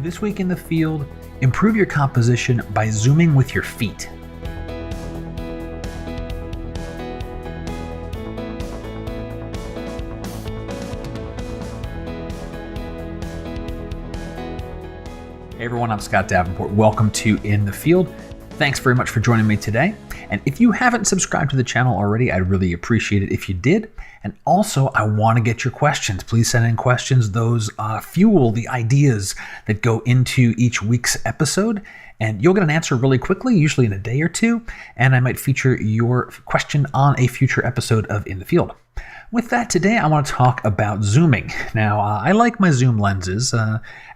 This week in the field, improve your composition by zooming with your feet. Hey everyone, I'm Scott Davenport. Welcome to In the Field. Thanks very much for joining me today. And if you haven't subscribed to the channel already, I'd really appreciate it if you did. And also, I want to get your questions. Please send in questions. Those fuel the ideas that go into each week's episode. And you'll get an answer really quickly, usually in a day or two. And I might feature your question on a future episode of In the Field. With that, today I want to talk about zooming. Now, I like my zoom lenses,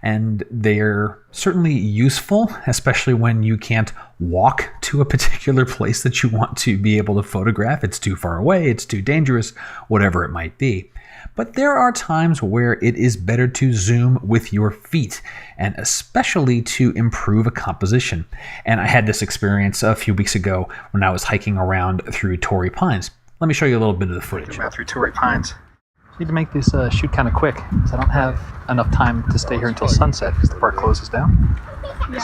and they're certainly useful, especially when you can't walk to a particular place that you want to be able to photograph. It's too far away, it's too dangerous, whatever it might be. But there are times where it is better to zoom with your feet, and especially to improve a composition. And I had this experience a few weeks ago when I was hiking around through Torrey Pines. Let me show you a little bit of the footage. Through Torrey Pines. I need to make this shoot kind of quick because I don't have enough time to stay here until sunset because the park closes down.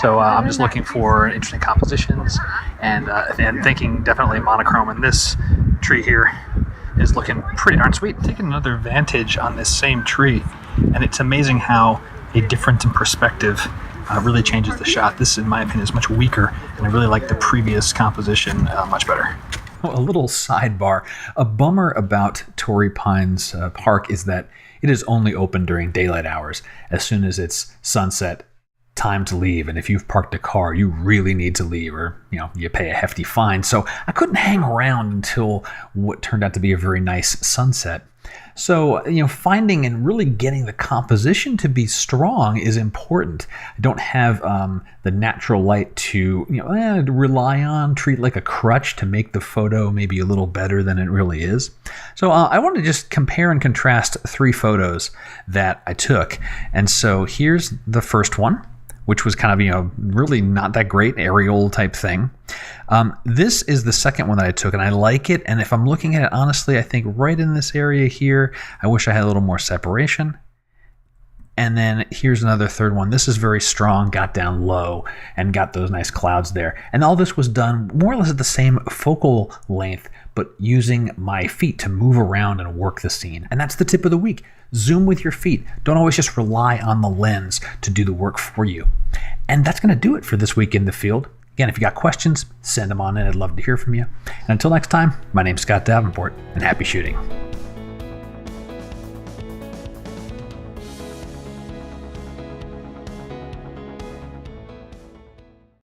So I'm just looking for interesting compositions and thinking definitely monochrome. And this tree here is looking pretty darn sweet. Taking another vantage on this same tree, and it's amazing how a difference in perspective really changes the shot. This, in my opinion, is much weaker, and I really like the previous composition much better. A little sidebar. A bummer about Torrey Pines Park is that it is only open during daylight hours. As soon as it's sunset, time to leave. And if you've parked a car, you really need to leave, or you pay a hefty fine. So I couldn't hang around until what turned out to be a very nice sunset. So, finding and really getting the composition to be strong is important. I don't have the natural light to, rely on, treat like a crutch to make the photo maybe a little better than it really is. So I want to just compare and contrast three photos that I took. And so here's the first one, which was kind of, really not that great, aerial type thing. This is the second one that I took, and I like it. And if I'm looking at it honestly, I think right in this area here, I wish I had a little more separation. And then here's another third one. This is very strong, got down low, and got those nice clouds there. And all this was done more or less at the same focal length, but using my feet to move around and work the scene. And that's the tip of the week. Zoom with your feet. Don't always just rely on the lens to do the work for you. And that's going to do it for this week in the field. Again, if you got questions, send them on in. I'd love to hear from you. And until next time, my name's Scott Davenport, and happy shooting.